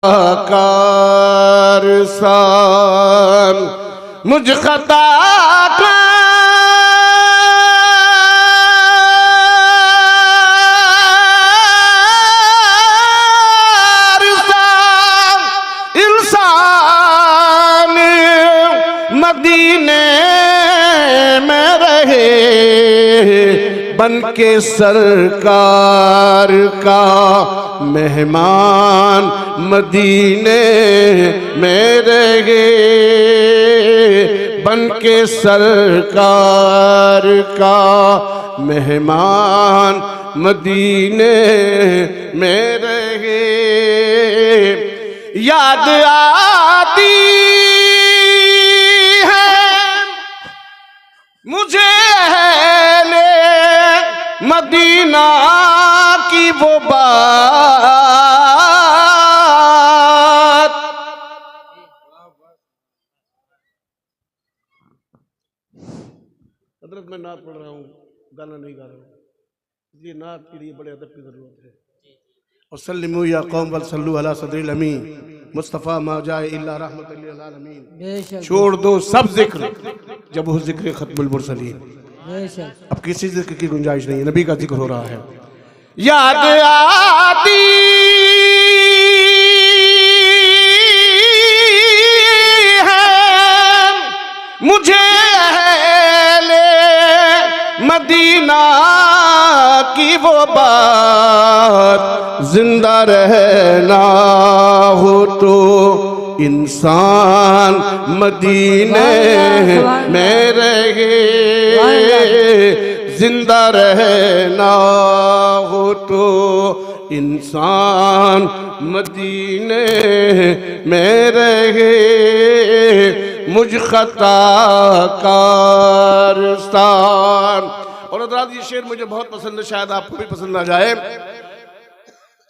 कारसान मुझ खता का इंसान मदीने में रहे बन के सरकार का मेहमान मदीने में रहे बन के सरकार का मेहमान मदीने में रहे। याद आती है मुझे अहले मदीना की वो बात। हज़रत मैं नात पढ़ रहा हूँ, गाना नहीं गा रहा हूँ, इसलिए नात के लिए बड़े अदब की जरूरत है। और सल्लिमू या कौम वल सल्लू अला सदरिल अमीन मुस्तफ़ा मा जाए इल्ला रहमतल लिल आलमीन। छोड़ दो सब जिक्र जब वो जिक्र खत्मुल मुरसलीन। अब किसी जिक्र की गुंजाइश नहीं है, नबी का जिक्र हो रहा है। याद आती है मुझे अहले मदीना की वो बात। जिंदा रहना हो तो इंसान मदीने में रहे, जिंदा रहना हो तो इंसान मदीने में रहे। मुझ खता कारसान। और हज़रात ये शेर मुझे बहुत पसंद है, शायद आपको भी पसंद आ जाए।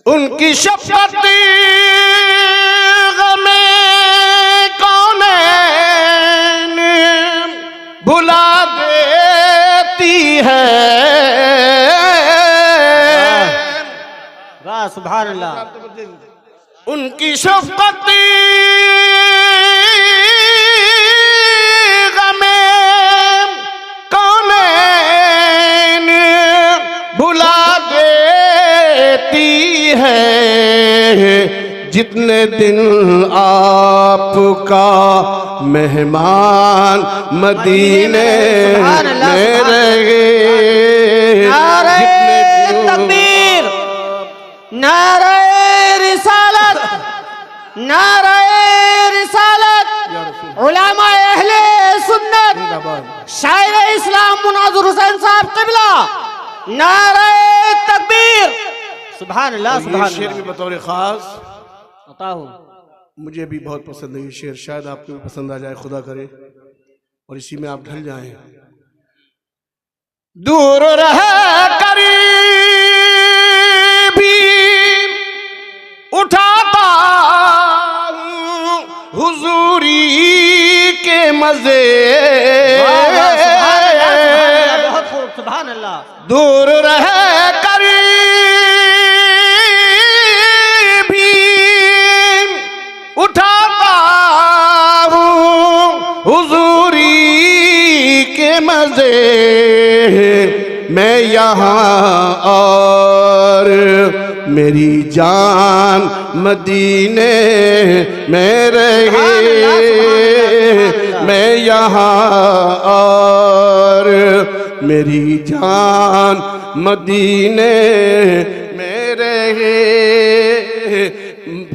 उनकी शफ़क़त गमे कौनैन भुला देती है। वाह सुभान अल्लाह। उनकी शफ़क़त गमे कौनैन भुला देती है। जितने दिन आपका मेहमान मदीने में रहे, जितने तकबीर, नारे रिसालत, नारे रिसालत, उलमा अहले सुन्नत, शायर इस्लाम मुनाज़िर हुसैन साहब क़िबला, नारे तकबीर। सुभान अल्लाह सुभान अल्लाह। शेर भी बतौर खास अता हो, मुझे भी बहुत पसंद है ये शेर, शायद आपको भी पसंद आ जाए, खुदा करे और इसी में आप ढल जाएं। दूर रह कर भी उठाता हूँ हुजूरी के मजे। बहुत खूब सुभान अल्लाह। दूर रह कर उठाता हूँ हुजूरी के मजे। मैं यहाँ और मेरी जान मदीने में रहे। मैं यहाँ और मेरी जान मदीने में रहे।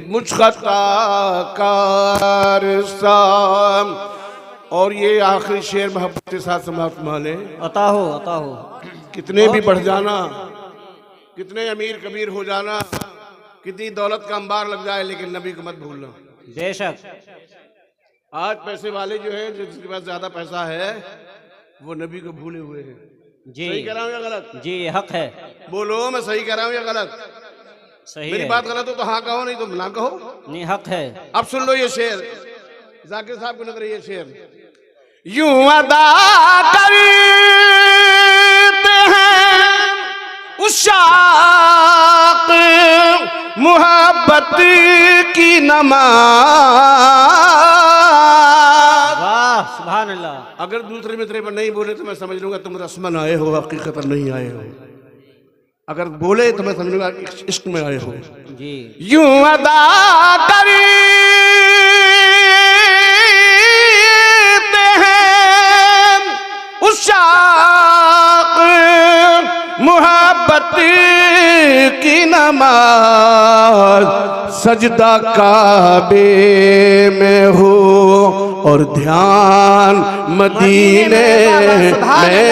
मुझ खता कारसान। और ये आखिरी शेर मोहब्बत के साथ समाप्त माने। अता हो, अता हो। कितने भी बढ़ जाना, कितने अमीर कबीर हो जाना, कितनी दौलत का अंबार लग जाए, लेकिन नबी को मत भूलना। बेशक। आज पैसे वाले जो हैं, जिसके पास ज्यादा पैसा है, वो नबी को भूले हुए हैं। जी सही कह रहा हूँ या गलत? जी हक है। बोलो मैं सही कह रहा हूँ या गलत? सही मेरी है। बात गलत हो तो हाँ कहो, नहीं तो ना कहो। नहीं हक है। अब सुन लो ये शेर, जाकिर साहब को नजर ये शेर। यूं अदा करते हैं उशाक मोहब्बत की न नमाज। वाह सुभान अल्लाह। अगर दूसरे मित्र पर नहीं बोले तो मैं समझ लूंगा तुम रस्मन आए हो, हकीकत नहीं आए हो। अगर बोले तो मैं समझ लूंगा इश्क में आए हो। जी यूं अदा करते हैं उशाक मोहब्बत की नमाज, सजदा काबे में हो और ध्यान मदीने में रहे।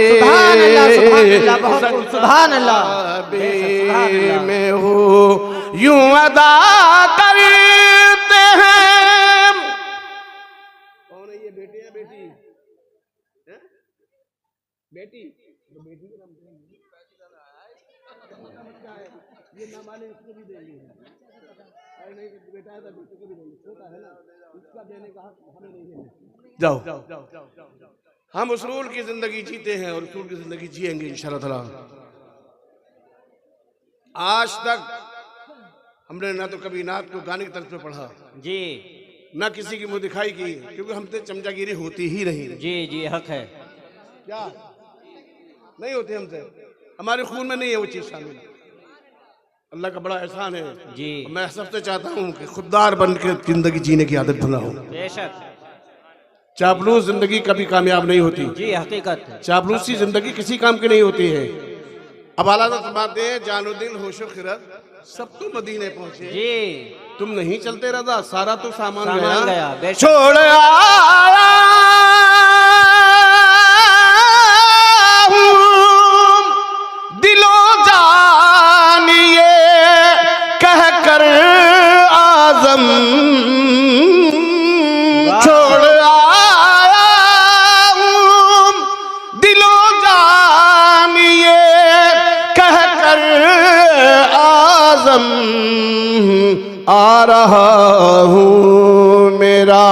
सुभान अल्लाह, सुभान अल्लाह, बहुत खूब, सुभान अल्लाह। काबे में हो यूं अदा करते हैं। कौन है ये, बेटे या बेटी? हैं? बेटी तो बेटी का नाम ये नामाने इसको भी देंगे। अरे नहीं बेटा है तो बेटे को भी देंगे, छोटा है ना, इसका देने का हक हमें नहीं है। जाओ हम उसूल की जिंदगी जीते हैं और उसूल की जिंदगी जिएंगे इंशाअल्लाह ताला। आज तक हमने ना तो कभी नात को गाने की तरफ पे पढ़ा, जी ना किसी की मुंह दिखाई की, क्योंकि हमसे चमचागिरी होती ही नहीं। जी जी हक है। क्या नहीं होती हमसे, हमारे खून में नहीं है वो चीज शामिल। अल्लाह का बड़ा एहसान है जी। मैं सबसे चाहता हूँ कि खुददार बन के जिंदगी जीने की आदत बनाओ। बेशक चापलूस जिंदगी कभी कामयाब नहीं होती। जी हकीकत है। चापलूसी जिंदगी किसी काम की नहीं होती है। अब आला बातें हैं, जानो दिल होशो खिरत सब तो मदीने पहुंचे। जी तुम नहीं चलते रजा, सारा तो सामान गया गया। बेशक। छोड़ आया हूं दिलो जानिए कह कर आजम, छोड़ आया हूं दिलो जानिए कह कर आजम, आ रहा हूँ मेरा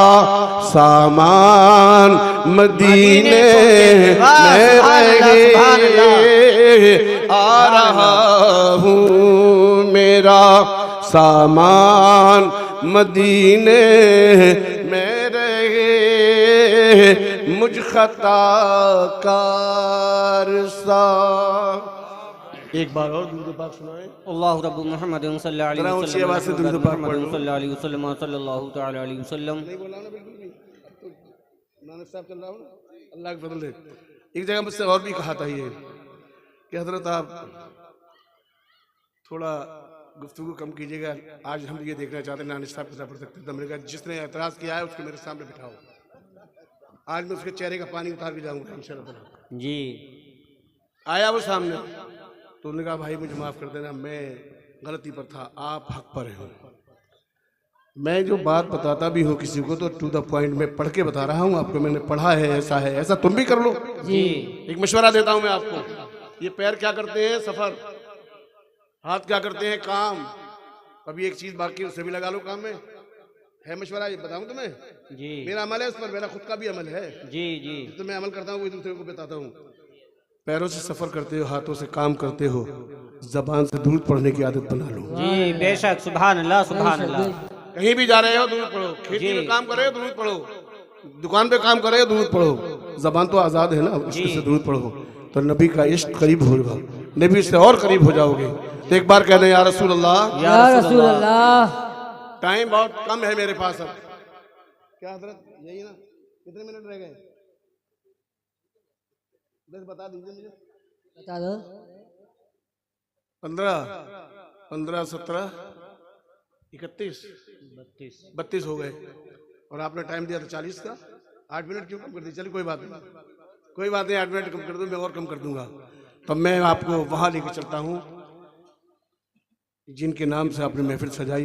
सामान मदीने में रहे। आ रहा हूँ मेरा सामान मदीने में रहे। मुझ खताकार सा। एक बार और दूध पाक सुनाए। अल्लाह रब्बु मुहम्मद सल्लल्लाहु अलैहि जरा ऊंची आवाज से दुरूद पाक पढ़ लो। सल्लल्लाहु तआला अलैहि वसल्लम। नहीं बोला ना बिल्कुल भी, तो नानक साहब चल रहा हूँ ना, अल्लाह के फजल से। एक जगह मुझसे और भी कहा था ये कि हजरत आप थोड़ा गुफ्तगू कम कीजिएगा, आज हम ये देखना चाहते हैं नानक साहब कैसा पढ़ सकते हैं। तो मैंने कहा जिसने एतराज किया है उसको मेरे सामने बिठाओ, आज मैं उसके चेहरे का पानी उतार के जाऊंगा इंशाअल्लाह। जी आया वो सामने, तो उन्होंने कहा भाई मुझे माफ़ कर देना, मैं गलती पर था, आप हक पर हो। मैं जो बात बताता भी हूँ किसी को तो टू द पॉइंट में पढ़ के बता रहा हूँ आपको। मैंने पढ़ा है, ऐसा तुम भी कर लो। जी एक मशवरा देता हूँ मैं आपको। ये पैर क्या करते हैं, सफर। हाथ क्या करते हैं, काम। कभी एक चीज बाकी उसे भी लगा लो काम में। है मशवरा, ये बताऊँ तुम्हें। जी मेरा अमल है, उस पर मेरा खुद का भी अमल है। जी जी तो मैं अमल करता हूँ वही दूसरे को बताता हूँ। पैरों से सफर करते हो, हाथों से काम करते हो, जबान से दूध पढ़ने की आदत बना लो। जी बेशक सुभान अल्लाह, सुभान अल्लाह। कहीं भी जा रहे हो दूध पढ़ो, खेती में काम कर रहे हो दूध पढ़ो, दुकान पे काम कर रहे हो दूध पढ़ो। जबान तो आजाद है ना, उसके से दूध पढ़ो तो नबी का इश्क करीब होगा, नबी से और करीब हो जाओगे। तो एक बार कहना या रसूल अल्लाह, या रसूल अल्लाह। टाइम बहुत कम है मेरे पास अब। क्या हजरत यही ना, कितने मिनट रह गए? बस बता दीजिए मुझे। बता दो। 15, 17, 31, 32 हो गए और आपने टाइम दिया था 40 का। 8 मिनट क्यों कम कर दी? चलिए कोई बात नहीं, कोई बात नहीं, 8 मिनट कम कर दूं, मैं और कम कर दूंगा। तब मैं आपको वहां लेके चलता हूं जिनके नाम से आपने महफिल सजाई।